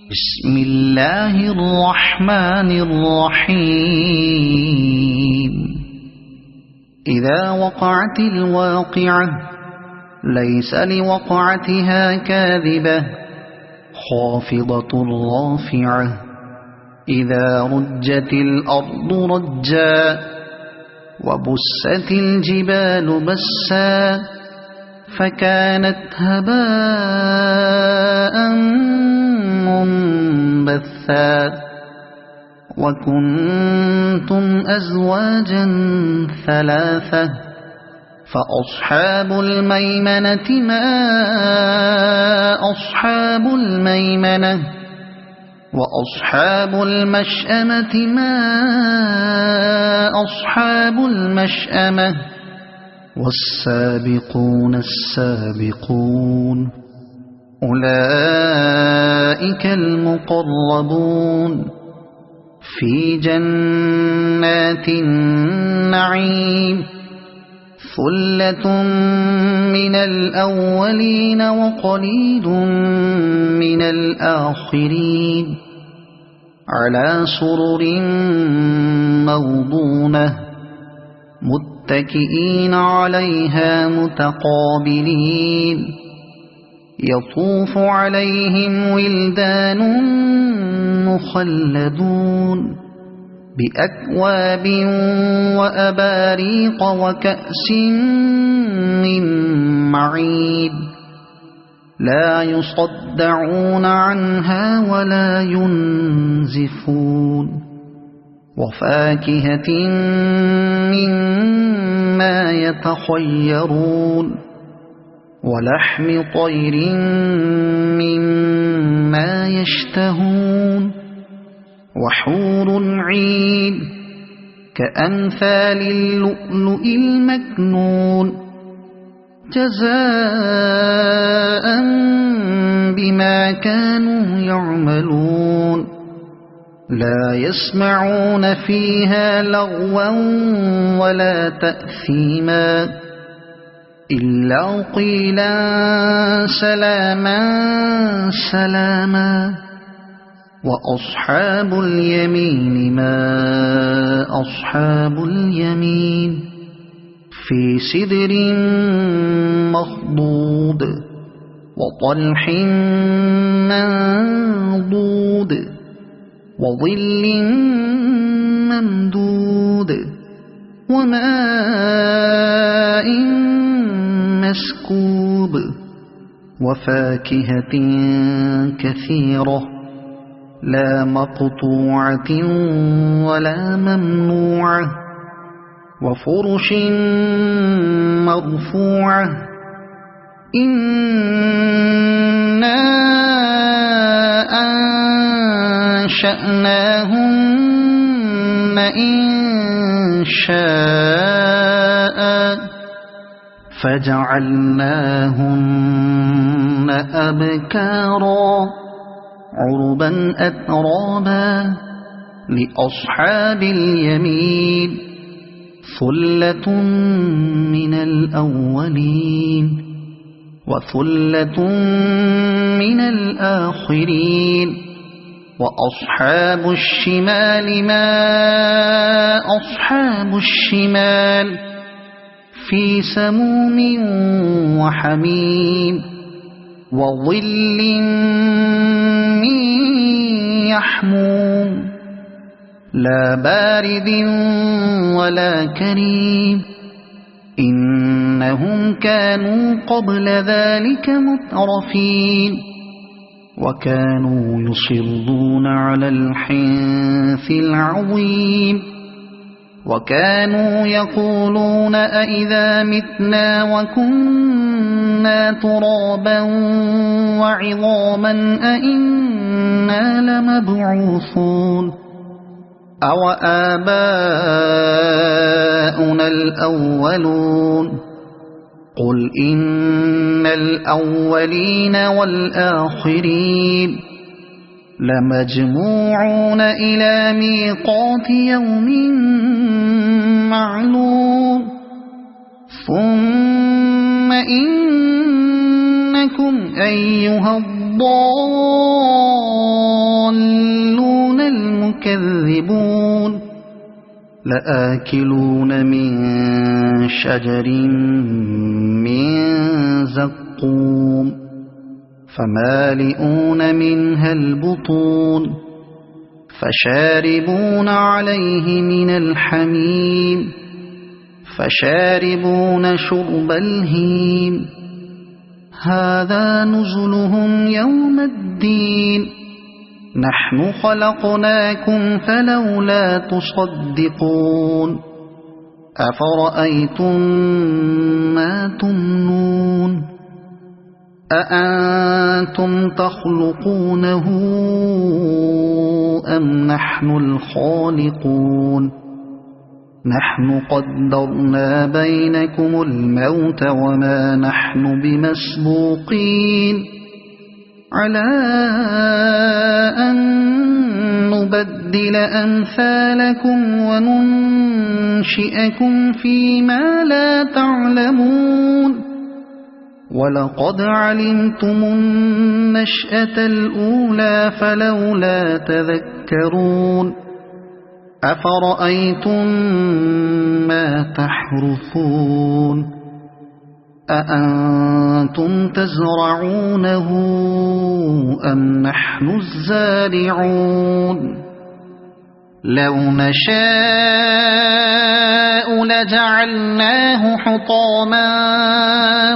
بسم الله الرحمن الرحيم. إذا وقعت الواقعة ليس لوقعتها كاذبة خافضة رافعة. إذا رجت الأرض رجا وبست الجبال بسا فكانت هباء منبثا. وكنتم أزواجا ثلاثة فأصحاب الميمنة ما أصحاب الميمنة وأصحاب المشأمة ما أصحاب المشأمة والسابقون السابقون أولئك المقربون في جنات النعيم. ثلة من الأولين وقليل من الآخرين على سرر موضونة متكئين عليها متقابلين. يطوف عليهم ولدان مخلدون بأكواب وأباريق وكأس من معين لا يصدعون عنها ولا ينزفون. وفاكهة مما يتخيرون ولحم طير مما يشتهون وحور عين كأمثال اللؤلؤ المكنون جزاء بما كانوا يعملون. لا يسمعون فيها لغوا ولا تأثيما إلا قيلا سلاما سلاما. وأصحاب اليمين ما أصحاب اليمين في سدر مخضود وطلح منضود وظل ممدود وماء مسكوب وفاكهة كثيرة لا مقطوعة ولا ممنوعة وفرش مرفوعة. إنا أنشأناهن إنشاء فجعلناهن أبكارا عربا أترابا لأصحاب اليمين. ثلة من الأولين وثلة من الآخرين. وأصحاب الشمال ما أصحاب الشمال في سموم وحميم وظل من يحموم لا بارد ولا كريم. إنهم كانوا قبل ذلك مترفين وكانوا يصرون على الحنث العظيم وكانوا يقولون أئذا متنا وكنا ترابا وعظاما أئنا لمبعوثون أو آباؤنا الأولون. قل إن الأولين والآخرين لمجموعون إلى ميقات يوم معلوم. ثم إنكم أيها الضالون تكذبون لآكلون من شجر من زقوم فمالئون منها البطون فشاربون عليه من الحميم فشاربون شرب الهيم هذا نزلهم يوم الدين نحن خلقناكم فلولا تصدقون أفرأيتم ما تمنون أأنتم تخلقونه أم نحن الخالقون نحن قدرنا بينكم الموت وما نحن بمسبوقين على أن نبدل أمثالكم وننشئكم فيما لا تعلمون ولقد علمتم النشأة الأولى فلولا تذكرون أفرأيتم ما تحرثون أأنتم تزرعونه أم نحن الزارعون لو نشاء لجعلناه حطاما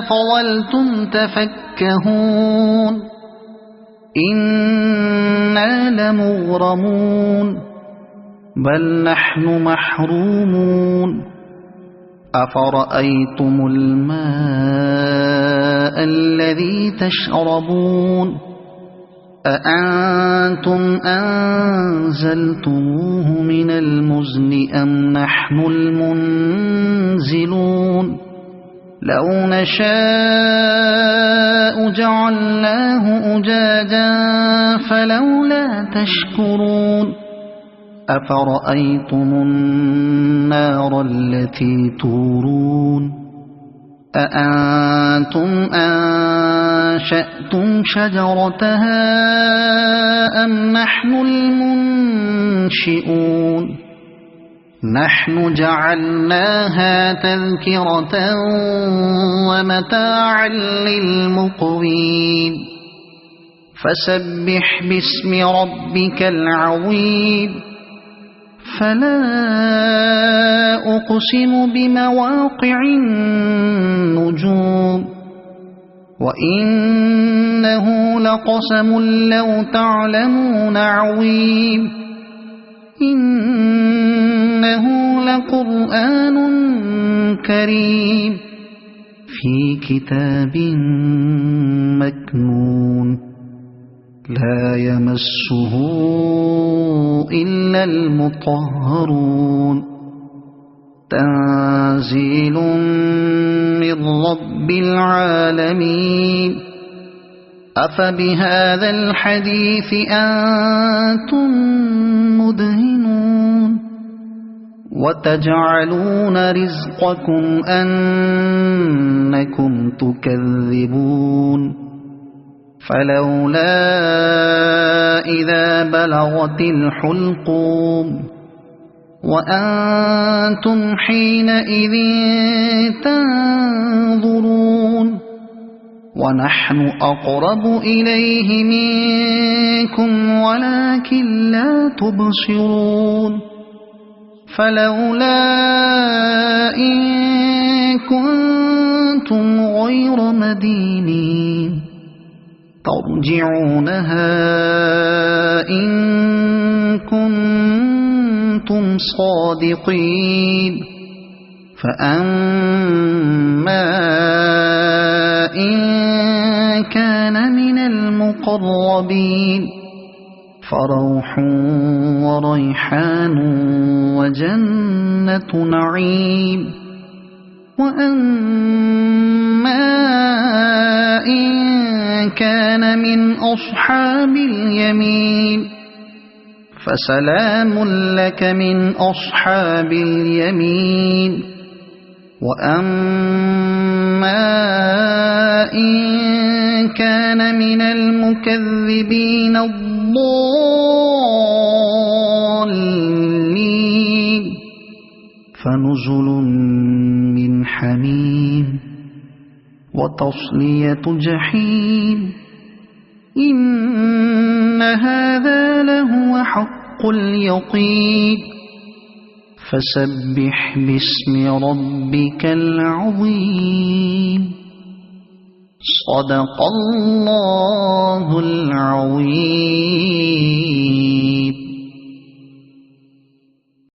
فظلتم تفكهون إنا لمغرمون بل نحن محرومون أفرأيتم الماء الذي تشربون أأنتم أنزلتموه من المزن أم نحن المنزلون لو نشاء جعلناه أجاجا فلولا تشكرون أفرأيتم النار التي تورون أأنتم أنشأتم شجرتها أم نحن المنشئون نحن جعلناها تذكرة ومتاعا للمقوين فسبح باسم ربك العظيم فلا أقسم بمواقع النجوم وإنه لقسم لو تعلمون عظيم إنه لقرآن كريم في كتاب مكنون لا يمسه إلا المطهرون تنزيل من رب العالمين أفبهذا الحديث أنتم مدهنون وتجعلون رزقكم أنكم تكذبون فلولا إذا بلغت الحلقوم وأنتم حينئذ تنظرون ونحن أقرب إليه منكم ولكن لا تبصرون فلولا إن كنتم غير مدينين ترجعونها إن كنتم صادقين فأما إن كان من المقربين فروح وريحان وجنة نعيم وأما إن كان من أصحاب اليمين فسلام لك من أصحاب اليمين وأما إن كان من المكذبين الضالين فنزل من حميم وتصلية جحيم إن هذا لهو حق اليقين فسبح باسم ربك العظيم صدق الله العظيم.